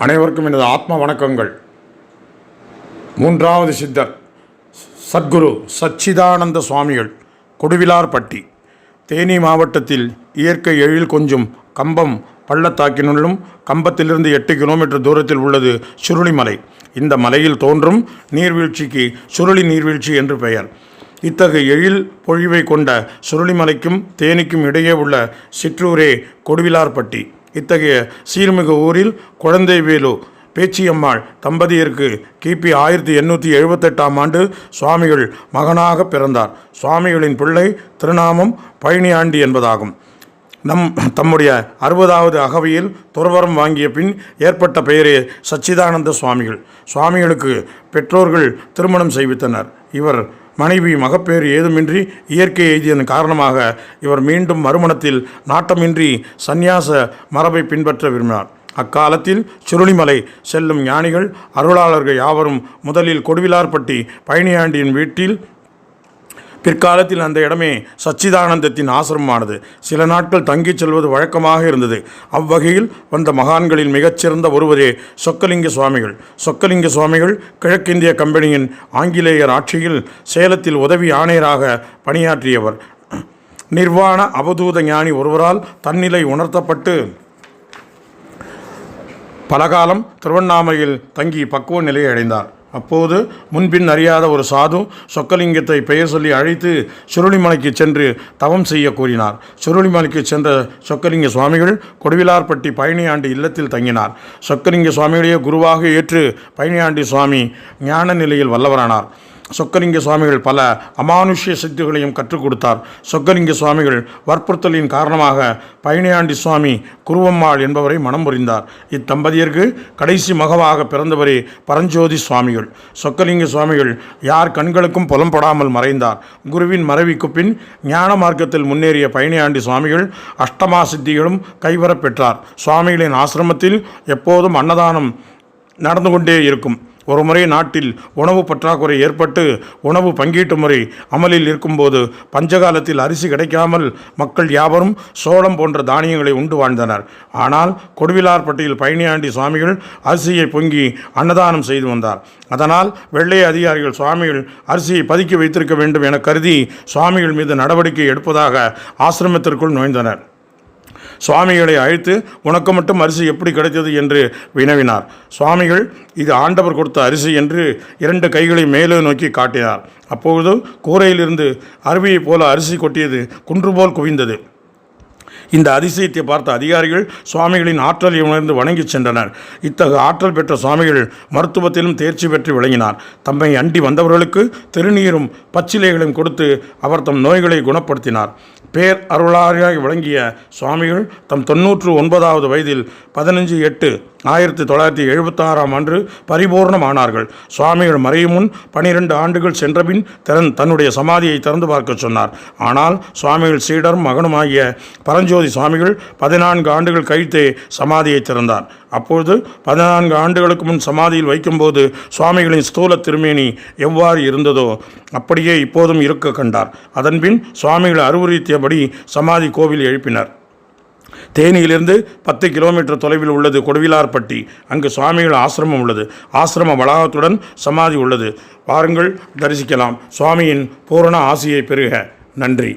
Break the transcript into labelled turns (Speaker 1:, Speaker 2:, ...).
Speaker 1: அனைவருக்கும் எனது ஆத்ம வணக்கங்கள். மூன்றாவது சித்தர் சத்குரு சச்சிதானந்த சுவாமிகள், கொடுவிலார்பட்டி, தேனி மாவட்டத்தில் இயற்கை எழில் கொஞ்சும் கம்பம் பள்ளத்தாக்கினுள்ளும் கம்பத்திலிருந்து 8 கிலோமீட்டர் தூரத்தில் உள்ளது சுருளிமலை. இந்த மலையில் தோன்றும் நீர்வீழ்ச்சிக்கு சுருளி நீர்வீழ்ச்சி என்று பெயர். இத்தகைய எழில் பொழிவை கொண்ட சுருளிமலைக்கும் தேனிக்கும் இடையே உள்ள சிற்றூரே கொடுவிலார்பட்டி. இத்தகைய சீர்மிகு ஊரில் குழந்தைவேலு பேச்சியம்மாள் தம்பதியருக்கு கிபி 1878ஆம் ஆண்டு சுவாமிகள் மகனாக பிறந்தார். சுவாமிகளின் பிள்ளை திருநாமம் பழனியாண்டி என்பதாகும். தம்முடைய 60வது அகவையில் துறவரம் வாங்கிய பின் ஏற்பட்ட பெயரே சச்சிதானந்த சுவாமிகள். சுவாமிகளுக்கு பெற்றோர்கள் திருமணம் செய்வித்தனர். இவர் மனைவி மகப்பேறு ஏதுமின்றி இயற்கை எய்தியதன் காரணமாக இவர் மீண்டும் மறுமணத்தில் நாட்டமின்றி சந்நியாச மரபை பின்பற்ற விரும்பினார். அக்காலத்தில் சுருளிமலை செல்லும் ஞானிகள் அருளாளர்கள் யாவரும் முதலில் கொடுவிலார்பட்டி பழனியாண்டியின் வீட்டில், பிற்காலத்தில் அந்த இடமே சச்சிதானந்தத்தின் ஆசிரமமானது. சில நாட்கள் தங்கிச் செல்வது வழக்கமாக இருந்தது. அவ்வகையில் வந்த மகான்களில் மிகச்சிறந்த ஒருவரே சொக்கலிங்க சுவாமிகள். சொக்கலிங்க சுவாமிகள் கிழக்கிந்திய கம்பெனியின் ஆங்கிலேயர் ஆட்சியில் சேலத்தில் உதவி ஆணையராக பணியாற்றியவர். நிர்வாண அவதூத ஞானி ஒருவரால் தன்னிலை உணர்த்தப்பட்டு பலகாலம் திருவண்ணாமலையில் தங்கி பக்குவ நிலையை அடைந்தார். அப்போது முன்பின் அறியாத ஒரு சாது சொக்கலிங்கத்தை பெயர் சொல்லி அழைத்து சுருளிமலைக்கு சென்று தவம் செய்ய கூறினார். சுருளிமலைக்கு சென்ற சொக்கலிங்க சுவாமிகள் கொடுவிலார்பட்டி பழனியாண்டி இல்லத்தில் தங்கினார். சொக்கலிங்க சுவாமிகளையே குருவாக ஏற்று பழனியாண்டி சுவாமி ஞான நிலையில் வல்லவரானார். சொக்கலிங்க சுவாமிகள் பல அமானுஷ்ய சித்திகளையும் கற்றுக் கொடுத்தார். சொக்கலிங்க சுவாமிகள் வற்புறுத்தலின் காரணமாக பழனியாண்டி சுவாமி குருவம்மாள் என்பவரை மனம் புரிந்தார். இத்தம்பதியருக்கு கடைசி மகவாக பிறந்தவரே பரஞ்சோதி சுவாமிகள். சொக்கலிங்க சுவாமிகள் யார் கண்களுக்கும் புலம்படாமல் மறைந்தார். குருவின் மறைவுக்கு பின் ஞான மார்க்கத்தில் முன்னேறிய பழனியாண்டி சுவாமிகள் அஷ்டமா சித்திகளும் கைவரப் பெற்றார். சுவாமிகளின் ஆசிரமத்தில் எப்போதும் அன்னதானம் நடந்து கொண்டே இருக்கும். ஒரு முறை நாட்டில் உணவு பற்றாக்குறை ஏற்பட்டு உணவு பங்கீட்டு முறை அமலில் இருக்கும்போது பஞ்சகாலத்தில் அரிசி கிடைக்காமல் மக்கள் யாவரும் சோளம் போன்ற தானியங்களை உண்டு வாழ்ந்தனர். ஆனால் கொடுவிலார்பட்டியில் பழனியாண்டி சுவாமிகள் அரிசியை பொங்கி அன்னதானம் செய்து வந்தார். அதனால் வெள்ளை அதிகாரிகள் சுவாமிகள் அரிசியை பதுக்கி வைத்திருக்க வேண்டும் என கருதி சுவாமிகள் மீது நடவடிக்கை எடுப்பதாக ஆசிரமத்திற்குள் நுழைந்தனர். சுவாமிகளை அழைத்து உனக்கு மட்டும் அரிசி எப்படி கிடைத்தது என்று வினவினார். சுவாமிகள் இது ஆண்டவர் கொடுத்த அரிசி என்று 2 கைகளை மேலே நோக்கி காட்டினார். அப்பொழுது கூரையிலிருந்து அருவியைப் போல அரிசி கொட்டியது குன்று போல் குவிந்தது. இந்த அதிசயத்தை பார்த்த அதிகாரிகள் சுவாமிகளின் ஆற்றலை உணர்ந்து வணங்கி சென்றனர். இத்தகைய ஆற்றல் பெற்ற சுவாமிகள் மருத்துவத்திலும் தேர்ச்சி பெற்று விளங்கினார். தம்மை அண்டி வந்தவர்களுக்கு திருநீரும் பச்சிலைகளையும் கொடுத்து அவர் தம் நோய்களை குணப்படுத்தினார். பேர் அருளாரியாக விளங்கிய சுவாமிகள் தம் 99வது வயதில் 15/8/1976ஆம் ஆண்டு பரிபூர்ணமானார்கள். சுவாமிகள் மறையும் முன் 12 ஆண்டுகள் சென்றபின் தன்னுடைய சமாதியை திறந்து பார்க்க சொன்னார். ஆனால் சுவாமிகள் சீடரும் மகனுமாகிய பரஞ்சோதி சுவாமிகள் 14 ஆண்டுகள் கழித்தே சமாதியை திறந்தார். அப்பொழுது 14 ஆண்டுகளுக்கு முன் சமாதியில் வைக்கும்போது சுவாமிகளின் ஸ்தூல திருமேனி எவ்வாறு இருந்ததோ அப்படியே இப்போதும் இருக்க கண்டார். அதன்பின் சுவாமிகள் அறிவுறுத்தியபடி சமாதி கோவில் எழுப்பினர். தேனியிலிருந்து 10 கிலோமீட்டர் தொலைவில் உள்ளது கொடுவிலார்பட்டி. அங்கு சுவாமிகள் ஆசிரமம் உள்ளது. ஆசிரம வளாகத்துடன் சமாதி உள்ளது. வாருங்கள், தரிசிக்கலாம். சுவாமியின் பூரண ஆசியை பெறுக. நன்றி.